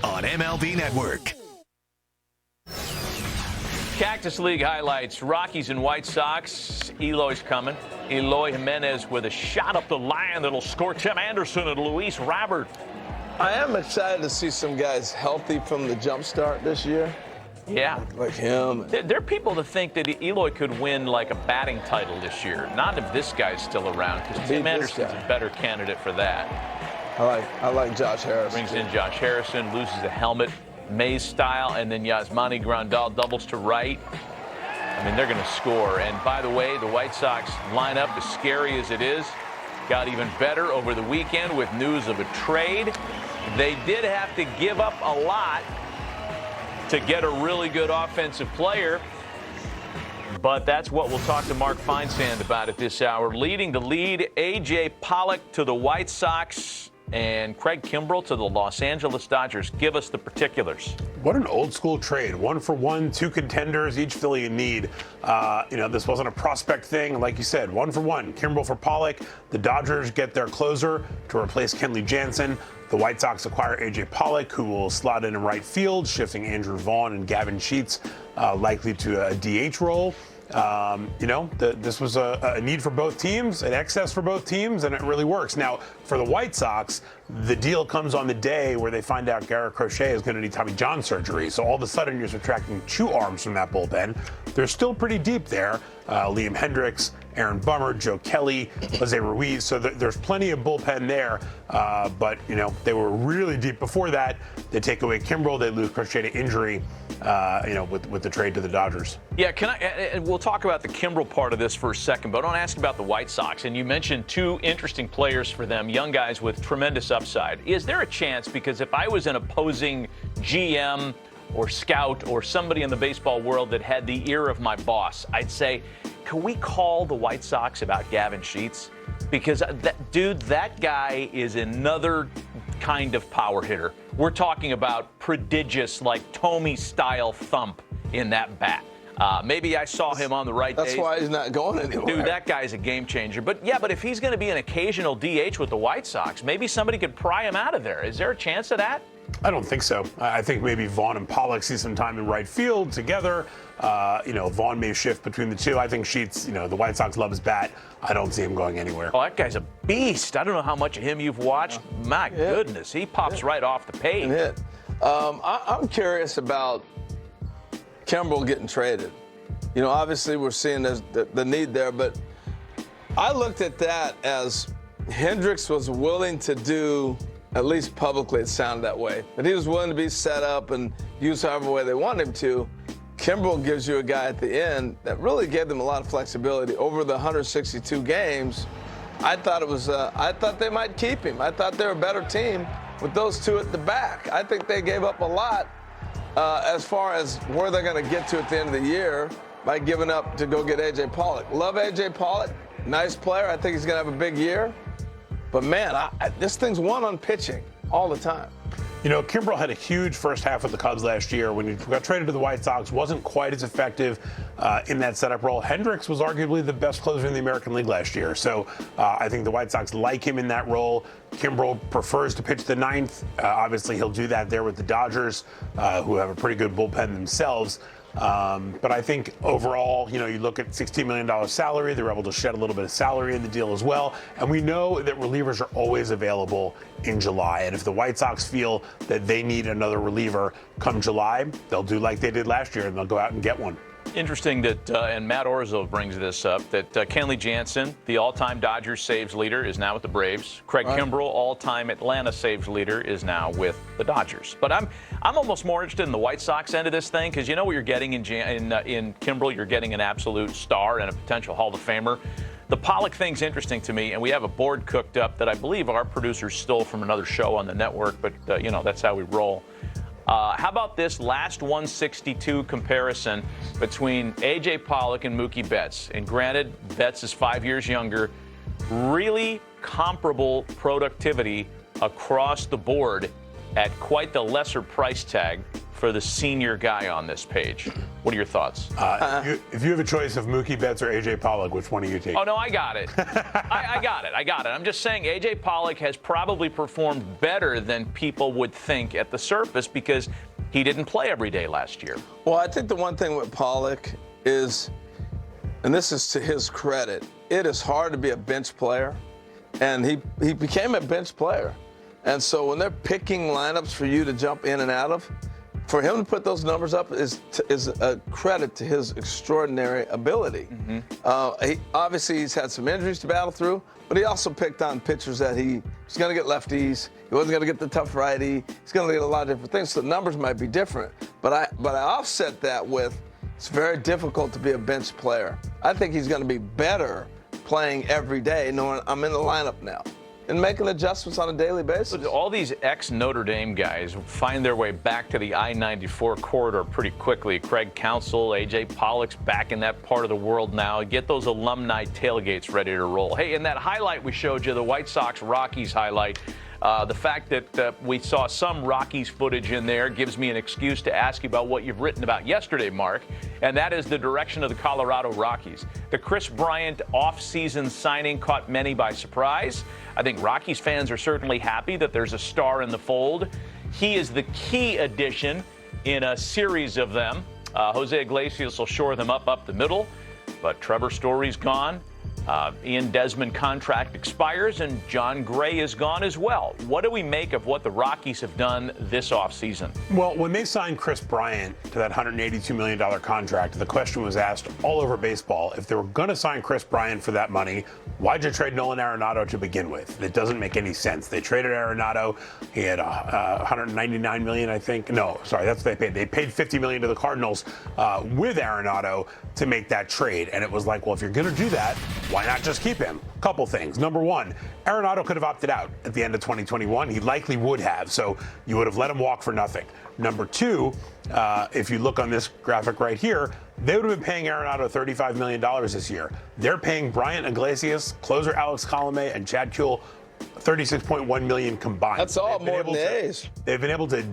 on MLB Network. Cactus League highlights. Rockies and White Sox. Eloy's coming. Eloy Jimenez with a shot up the line that'll score Tim Anderson and Luis Robert. I am excited to see some guys healthy from the jump start this year. Yeah. Like him. There are people that think that Eloy could win like a batting title this year. Not if this guy's still around, because Tim Anderson's a better candidate for that. I like Josh Harrison. Brings in Josh Harrison, loses the helmet, Mays style, and then Yasmani Grandal doubles to right. I mean, they're going to score. And by the way, the White Sox lineup, as scary as it is, got even better over the weekend with news of a trade. They did have to give up a lot to get a really good offensive player. But that's what we'll talk to Mark Feinsand about at this hour. Leading the lead, AJ Pollock to the White Sox and Craig Kimbrel to the Los Angeles Dodgers. Give us the particulars. What an old school trade. 1-for-1, 2 contenders, each filling a need. This wasn't a prospect thing. Like you said, 1-for-1. Kimbrel for Pollock. The Dodgers get their closer to replace Kenley Jansen. The White Sox acquire AJ Pollock, who will slot in right field, shifting Andrew Vaughn and Gavin Sheets likely to a DH role. This was a need for both teams, an excess for both teams, and it really works. Now, for the White Sox, the deal comes on the day where they find out Garrett Crochet is going to need Tommy John surgery. So all of a sudden, you're subtracting 2 arms from that bullpen. They're still pretty deep there. Liam Hendricks, Aaron Bummer, Joe Kelly, Jose Ruiz. So there's plenty of bullpen there. But they were really deep before that. They take away Kimbrel. They lose Crochet to injury, with the trade to the Dodgers. Yeah, we'll talk about the Kimbrel part of this for a second, but I want to ask about the White Sox. And you mentioned 2 interesting players for them, young guys with tremendous upside. Is there a chance, because if I was an opposing GM or scout or somebody in the baseball world that had the ear of my boss, I'd say, can we call the White Sox about Gavin Sheets? Because that guy is another kind of power hitter. We're talking about prodigious, like Tommy-style thump in that bat. Maybe I saw him on the right days. That's why he's not going anywhere. Dude, that guy's a game changer. But if he's going to be an occasional DH with the White Sox, maybe somebody could pry him out of there. Is there a chance of that? I don't think so. I think maybe Vaughn and Pollock see some time in right field together. Vaughn may shift between the two. I think Sheets, the White Sox love his bat. I don't see him going anywhere. Oh, that guy's a beast. I don't know how much of him you've watched. My goodness, he pops right off the page. I'm curious about Kimbrel getting traded. Obviously we're seeing the need there, but I looked at that as Hendricks was willing to do, at least publicly it sounded that way, that he was willing to be set up and used however way they wanted him to. Kimbrel gives you a guy at the end that really gave them a lot of flexibility over the 162 games. I thought they might keep him. I thought they were a better team with those 2 at the back. I think they gave up a lot as far as where they're going to get to at the end of the year by giving up to go get AJ Pollock. Love AJ Pollock. Nice player. I think he's going to have a big year. But, man, this thing's won on pitching all the time. Kimbrel had a huge first half with the Cubs last year. When he got traded to the White Sox, wasn't quite as effective in that setup role. Hendricks was arguably the best closer in the American League last year. So I think the White Sox like him in that role. Kimbrel prefers to pitch the 9th. Obviously, he'll do that there with the Dodgers, who have a pretty good bullpen themselves. But I think overall, you look at $16 million salary. They're able to shed a little bit of salary in the deal as well. And we know that relievers are always available in July. And if the White Sox feel that they need another reliever come July, they'll do like they did last year and they'll go out and get one. Interesting that, and Matt Orzo brings this up, that Kenley Jansen, the all-time Dodgers saves leader, is now with the Braves. Craig Kimbrel, all-time Atlanta saves leader, is now with the Dodgers. But I'm almost more interested in the White Sox end of this thing, because you know what you're getting in Kimbrel? You're getting an absolute star and a potential Hall of Famer. The Pollock thing's interesting to me, and we have a board cooked up that I believe our producers stole from another show on the network, but, that's how we roll. How about this last 162 comparison between A.J. Pollock and Mookie Betts? And granted, Betts is 5 years younger. Really comparable productivity across the board at quite the lesser price tag for the senior guy on this page. What are your thoughts? If you have a choice of Mookie Betts or AJ Pollock, which one do you take? Oh, no, I got it. I got it. I'm just saying AJ Pollock has probably performed better than people would think at the surface because he didn't play every day last year. Well, I think the one thing with Pollock is, and this is to his credit, it is hard to be a bench player, and he became a bench player. And so when they're picking lineups for you to jump in and out of, for him to put those numbers up is a credit to his extraordinary ability. Obviously, he's had some injuries to battle through, but he also picked on pitchers that he was going to get lefties. He wasn't going to get the tough righty. He's going to get a lot of different things. So the numbers might be different. But I offset that with it's very difficult to be a bench player. I think he's going to be better playing every day, knowing I'm in the lineup now, and making adjustments on a daily basis. All these ex-Notre Dame guys find their way back to the I-94 corridor pretty quickly. Craig Counsell, AJ Pollock's back in that part of the world now. Get those alumni tailgates ready to roll. Hey, in that highlight we showed you, the White Sox-Rockies highlight, the fact that we saw some Rockies footage in there gives me an excuse to ask you about what you've written about yesterday, Mark, and that is the direction of the Colorado Rockies. The Chris Bryant off-season signing caught many by surprise. I think Rockies fans are certainly happy that there's a star in the fold. He is the key addition in a series of them. Jose Iglesias will shore them up the middle, but Trevor Story's gone. Ian Desmond contract expires, and John Gray is gone as well. What do we make of what the Rockies have done this offseason? Well, when they signed Chris Bryant to that $182 million contract, the question was asked all over baseball, if they were going to sign Chris Bryant for that money, why'd you trade Nolan Arenado to begin with? It doesn't make any sense. They traded Arenado. He had $199 million, I think. No, sorry, that's what they paid. They paid $50 million to the Cardinals with Arenado to make that trade. And it was like, well, if you're going to do that, why not just keep him? Couple things. Number one, Arenado could have opted out at the end of 2021. He likely would have, so you would have let him walk for nothing. Number two, if you look on this graphic right here, they would have been paying Arenado $35 million this year. They're paying Bryant Iglesias, closer Alex Colomé, and Chad Kuhl $36.1 million combined. That's all more than the A's. They've been able to,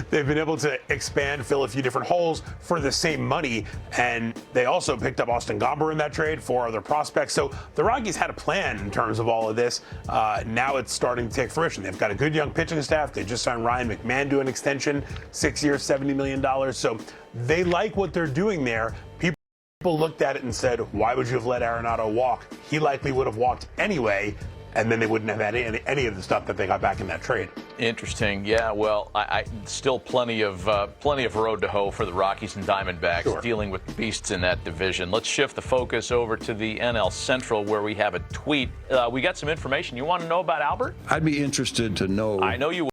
they've been able to expand, fill a few different holes for the same money, and they also picked up Austin Gomber in that trade, 4 other prospects. So the Rockies had a plan in terms of all of this. Now it's starting to take fruition. They've got a good young pitching staff. They just signed Ryan McMahon to an extension, 6 years, $70 million. So they like what they're doing there. People looked at it and said, why would you have let Arenado walk? He likely would have walked anyway, and then they wouldn't have had any of the stuff that they got back in that trade. Interesting. Yeah, well, I still plenty of road to hoe for the Rockies and Diamondbacks dealing with beasts in that division. Let's shift the focus over to the NL Central, where we have a tweet. We got some information. You want to know about Albert? I'd be interested to know. I know you would.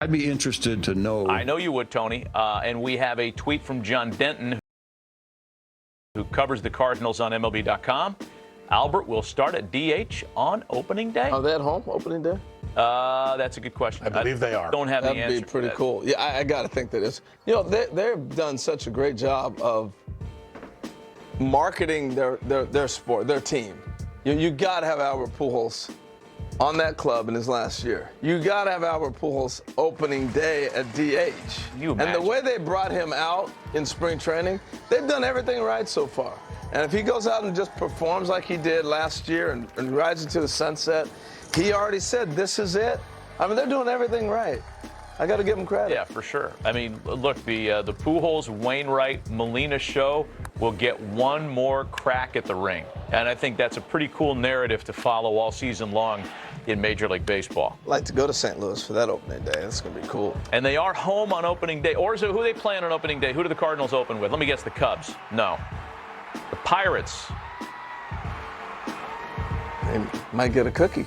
I'd be interested to know. I know you would, Tony. And we have a tweet from John Denton, who covers the Cardinals on MLB.com. Albert will start at DH on opening day. Are they at home opening day? That's a good question. I believe they are. Don't have the answer. That'd be pretty cool. Yeah, I got to think that is. You know, they've done such a great job of marketing their sport, their team. You got to have Albert Pujols on that club in his last year. You got to have Albert Pujols opening day at DH. And the way they brought him out in spring training, they've done everything right so far. And if he goes out and just performs like he did last year and rides into the sunset, he already said, this is it. I mean, they're doing everything right. I got to give him credit. Yeah, for sure. I mean, look, the Pujols, Wainwright, Molina show will get one more crack at the ring. And I think that's a pretty cool narrative to follow all season long in Major League Baseball. I'd like to go to St. Louis for that opening day. That's going to be cool. And they are home on opening day. Or is it who they playing on opening day? Who do the Cardinals open with? Let me guess, the Cubs. No. The Pirates. They might get a cookie.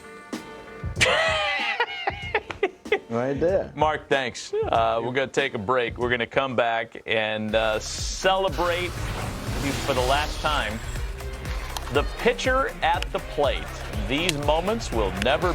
Right there. Mark, thanks. We're going to take a break. We're going to come back and celebrate for the last time the pitcher at the plate. These moments will never